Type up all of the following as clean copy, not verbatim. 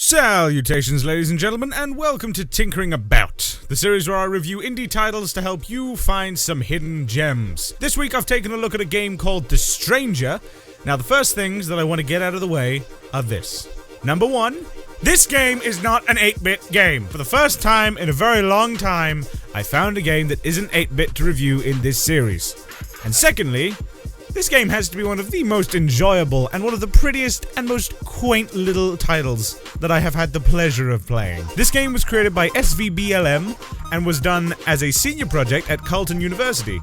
Salutations, ladies and gentlemen, and welcome to Tinkering About, the series where I review indie titles to help you find some hidden gems. This week I've taken a look at a game called The Stranger. Now the first things that I want to get out of the way are this. Number one, this game is not an 8-bit game. For the first time in a very long time, I found a game that isn't 8-bit to review in this series. And secondly, this game has to be one of the most enjoyable and one of the prettiest and most quaint little titles that I have had the pleasure of playing. This game was created by SVBLM and was done as a senior project at Carleton University.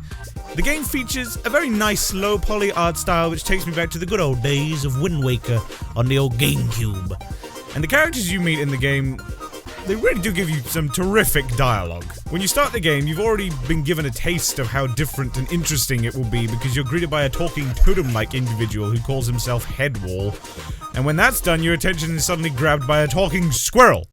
The game features a very nice low poly art style which takes me back to the good old days of Wind Waker on the old GameCube. And the characters you meet in the game, they really do give you some terrific dialogue. When you start the game, you've already been given a taste of how different and interesting it will be because you're greeted by a talking totem-like individual who calls himself Headwall. And when that's done, your attention is suddenly grabbed by a talking squirrel.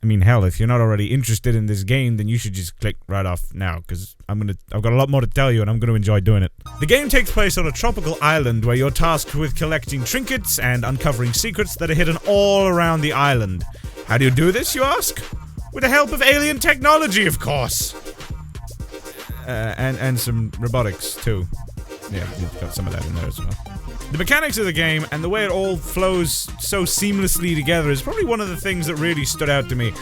I mean, hell, if you're not already interested in this game, then you should just click right off now, because I've got a lot more to tell you, and I'm gonna enjoy doing it. The game takes place on a tropical island where you're tasked with collecting trinkets and uncovering secrets that are hidden all around the island. How do you do this, you ask? With the help of alien technology, of course! And some robotics, too. Yeah, you've got some of that in there as well. The mechanics of the game and the way it all flows so seamlessly together is probably one of the things that really stood out to me.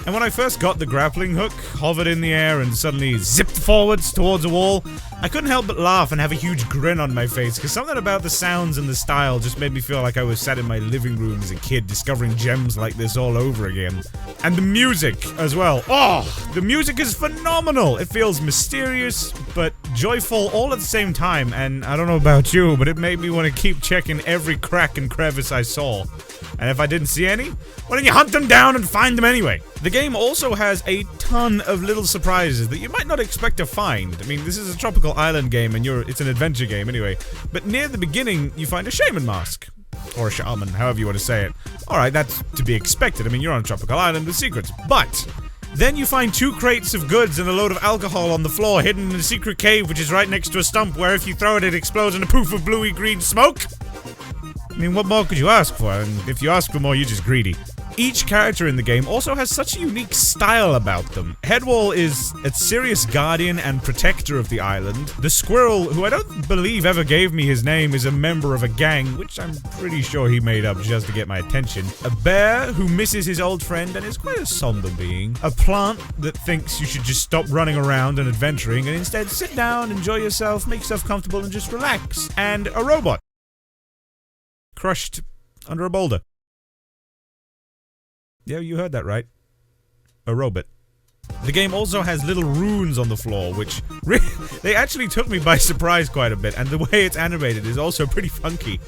And when I first got the grappling hook, hovered in the air and suddenly zipped forwards towards a wall, I couldn't help but laugh and have a huge grin on my face, because something about the sounds and the style just made me feel like I was sat in my living room as a kid discovering gems like this all over again. And the music as well. Oh, the music is phenomenal! It feels mysterious, but joyful all at the same time, and I don't know about you, but it made me want to keep checking every crack and crevice I saw. And if I didn't see any, why don't you hunt them down and find them anyway? The game also has a ton of little surprises that you might not expect to find. I mean, this is a tropical island game and it's an adventure game anyway. But near the beginning, you find a shaman mask. Or a shaman, however you want to say it. Alright, that's to be expected. I mean, you're on a tropical island with secrets. But then you find 2 crates of goods and a load of alcohol on the floor hidden in a secret cave which is right next to a stump where if you throw it, it explodes in a poof of bluey-green smoke. I mean, what more could you ask for? And if you ask for more, you're just greedy. Each character in the game also has such a unique style about them. Headwall is a serious guardian and protector of the island. The squirrel, who I don't believe ever gave me his name, is a member of a gang, which I'm pretty sure he made up just to get my attention. A bear who misses his old friend and is quite a somber being. A plant that thinks you should just stop running around and adventuring and instead sit down, enjoy yourself, make yourself comfortable and just relax. And a robot. Crushed under a boulder. Yeah, you heard that right. A robot. The game also has little runes on the floor, which they actually took me by surprise quite a bit, and the way it's animated is also pretty funky.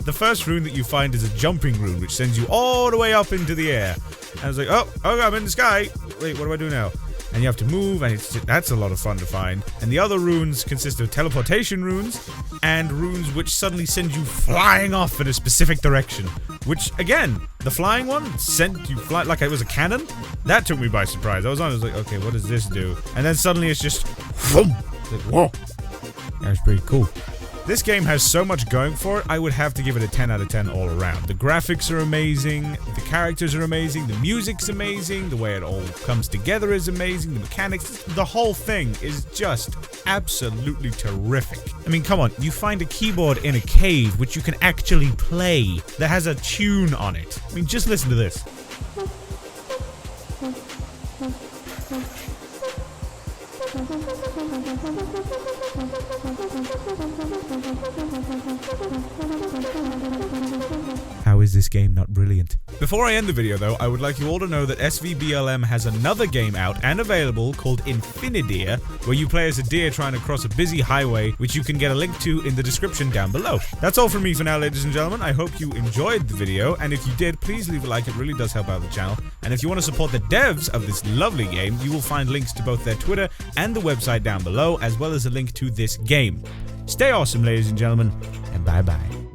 The first rune that you find is a jumping rune, which sends you all the way up into the air. And I was like, oh, I'm in the sky. Wait, what do I do now? And you have to move, and that's a lot of fun to find. And the other runes consist of teleportation runes, and runes which suddenly send you flying off in a specific direction. Which, again, the flying one sent you fly like it was a cannon. That took me by surprise. I was like, okay, what does this do? And then suddenly it's just, whoom! Like, whoa! That's pretty cool. This game has so much going for it, I would have to give it a 10 out of 10 all around. The graphics are amazing, the characters are amazing, the music's amazing, the way it all comes together is amazing, the mechanics, the whole thing is just absolutely terrific. I mean, come on, you find a keyboard in a cave which you can actually play that has a tune on it. I mean, just listen to this. How is this game not brilliant? Before I end the video though, I would like you all to know that SVBLM has another game out and available called Infinideer, where you play as a deer trying to cross a busy highway, which you can get a link to in the description down below. That's all from me for now, ladies and gentlemen. I hope you enjoyed the video, and if you did, please leave a like, it really does help out the channel. And if you want to support the devs of this lovely game, you will find links to both their Twitter and the website down below, as well as a link to this game. Stay awesome, ladies and gentlemen, and bye-bye.